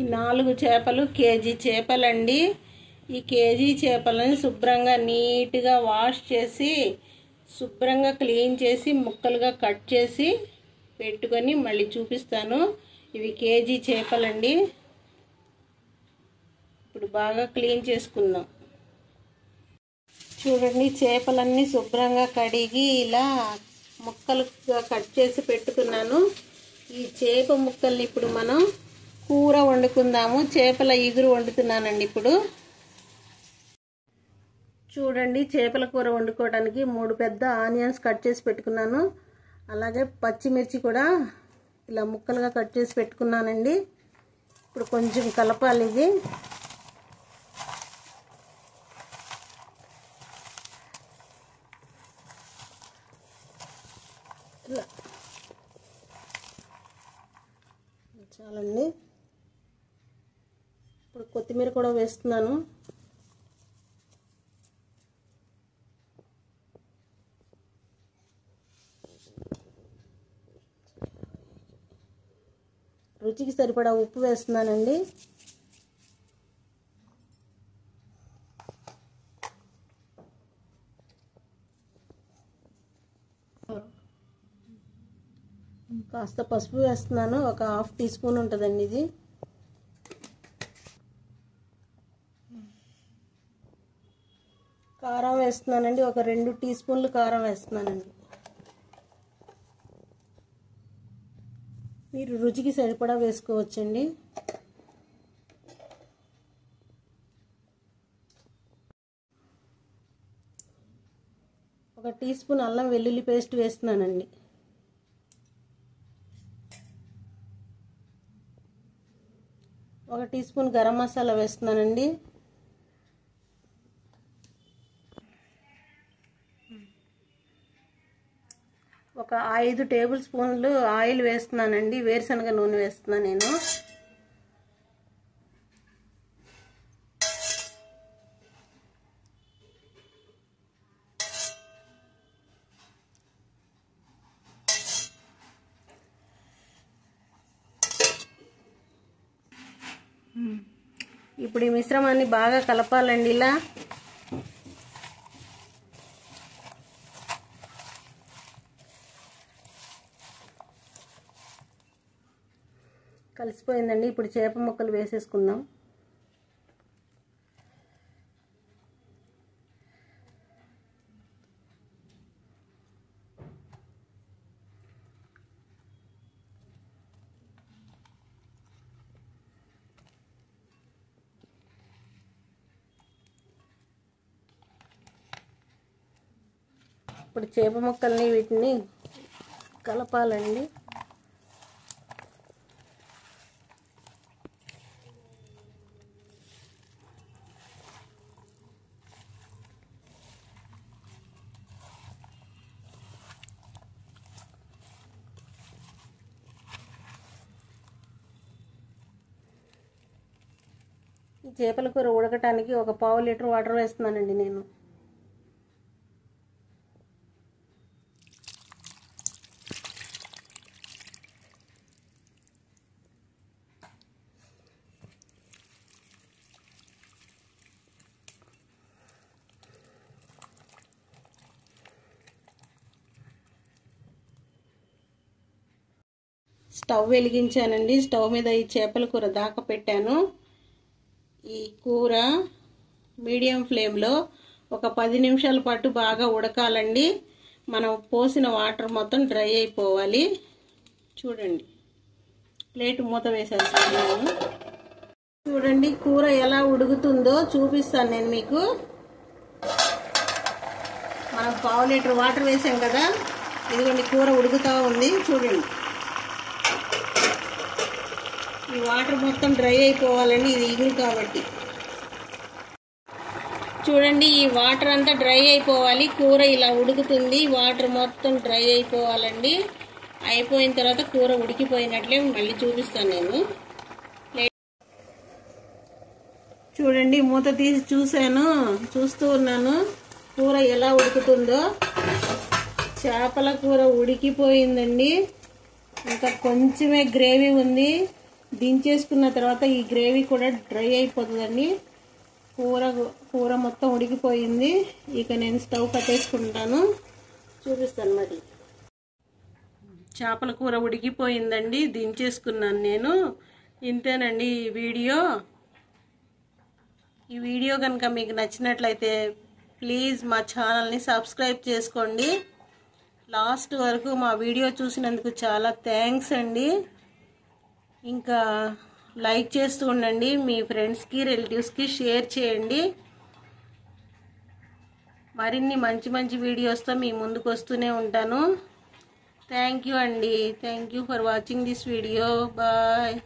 ఈ 4 చేపలు కేజీ చేపలండి. ఈ కేజీ చేపలను శుభ్రంగా నీట్గా వాష్ చేసి శుభ్రంగా క్లీన్ చేసి ముక్కలుగా కట్ చేసి పెట్టుకొని మళ్ళీ చూపిస్తాను. ఇవి కేజీ చేపలండి. ఇప్పుడు బాగా క్లీన్ చేసుకుందాం. చూడండి, చేపలన్నీ శుభ్రంగా కడిగి ఇలా ముక్కలుగా కట్ చేసి పెట్టుకున్నాను. ఈ చేప ముక్కల్ని ఇప్పుడు మనం కూర వండుకుందాము. చేపల ఇగురు వండుతున్నానండి. ఇప్పుడు చూడండి, చేపల కూర వండుకోవడానికి 3 పెద్ద ఆనియన్స్ కట్ చేసి పెట్టుకున్నాను. అలాగే పచ్చిమిర్చి కూడా ఇలా ముక్కలుగా కట్ చేసి పెట్టుకున్నానండి. ఇప్పుడు కొంచెం కలపాలి. ఇది ఇలా చాలండి. ఇప్పుడు కొత్తిమీర కూడా వేస్తున్నాను. రుచికి సరిపడా ఉప్పు వేస్తున్నానండి. కాస్త పసుపు వేస్తున్నాను. ఒక 1/2 టీ స్పూన్ ఉంటుందండి ఇది. కారం వేస్తున్నానండి. ఒక 2 టీ స్పూన్లు కారం వేస్తున్నానండి. మీరు రుచికి సరిపడా వేసుకోవచ్చండి. ఒక టీ స్పూన్ అల్లం వెల్లుల్లి పేస్ట్ వేస్తున్నానండి. ఒక టీ స్పూన్ గరం మసాలా వేస్తున్నానండి. ఒక 5 టేబుల్ స్పూన్లు ఆయిల్ వేస్తున్నానండి. వేరుశనగ నూనె వేస్తున్నాను నేను. ఇప్పుడు ఈ మిశ్రమాన్ని బాగా కలపాలండి. ఇలా కలిసిపోయిందండి. ఇప్పుడు చేప ముక్కలు వేసేసుకుందాం. ఇప్పుడు చేప ముక్కల్ని వీటిని కలపాలండి. ఈ చేపల కూర ఉడకటానికి ఒక 1/2 లీటర్ వాటర్ వేస్తున్నానండి నేను. స్టవ్ వెలిగించానండి. స్టవ్ మీద ఈ చేపల కూర దాకా పెట్టాను. ఈ కూర మీడియం ఫ్లేమ్లో ఒక 10 నిమిషాల పాటు బాగా ఉడకాలండి. మనం పోసిన వాటర్ మొత్తం డ్రై అయిపోవాలి. చూడండి, ప్లేట్ మూత వేసేస్తున్నాను. చూడండి, కూర ఎలా ఉడుకుతుందో చూపిస్తాను నేను మీకు. మనం 1/2 లీటర్ వాటర్ వేసాం కదా, ఇదిగోండి కూర ఉడుకుతూ ఉంది. చూడండి, ఈ వాటర్ మొత్తం డ్రై అయిపోవాలండి. ఇది ఇగురు కాబట్టి. చూడండి, ఈ వాటర్ అంతా డ్రై అయిపోవాలి. కూర ఇలా ఉడుకుతుంది. వాటర్ మొత్తం డ్రై అయిపోవాలండి. అయిపోయిన తర్వాత కూర ఉడికిపోయినట్లే మళ్ళీ చూపిస్తాను నేను. చూడండి, మూత తీసి చూస్తూ ఉన్నాను కూర ఎలా ఉడుకుతుందో. చేపల కూర ఉడికిపోయిందండి. ఇంకా కొంచెమే గ్రేవీ ఉంది. దించేసుకున్న తర్వాత ఈ గ్రేవీ కూడా డ్రై అయిపోతుందండి. కూర మొత్తం ఉడికిపోయింది. ఇక నేను స్టవ్ కట్టేసుకుంటాను, చూపిస్తాను మరి. చేపల కూర ఉడికిపోయిందండి, దించేసుకున్నాను నేను. ఇంతేనండి ఈ వీడియో కనుక మీకు నచ్చినట్లయితే ప్లీజ్ మా ఛానల్ని సబ్స్క్రైబ్ చేసుకోండి. లాస్ట్ వరకు మా వీడియో చూసినందుకు చాలా థ్యాంక్స్ అండి. ఇంకా లైక్ చేస్తూ ఉండండి, మీ ఫ్రెండ్స్కి రిలేటివ్స్కి షేర్ చేయండి. మరిన్ని మంచి మంచి వీడియోస్తో మీ ముందుకు వస్తూనే ఉంటాను. థ్యాంక్ యూ అండి. Thank you for watching this video. Bye.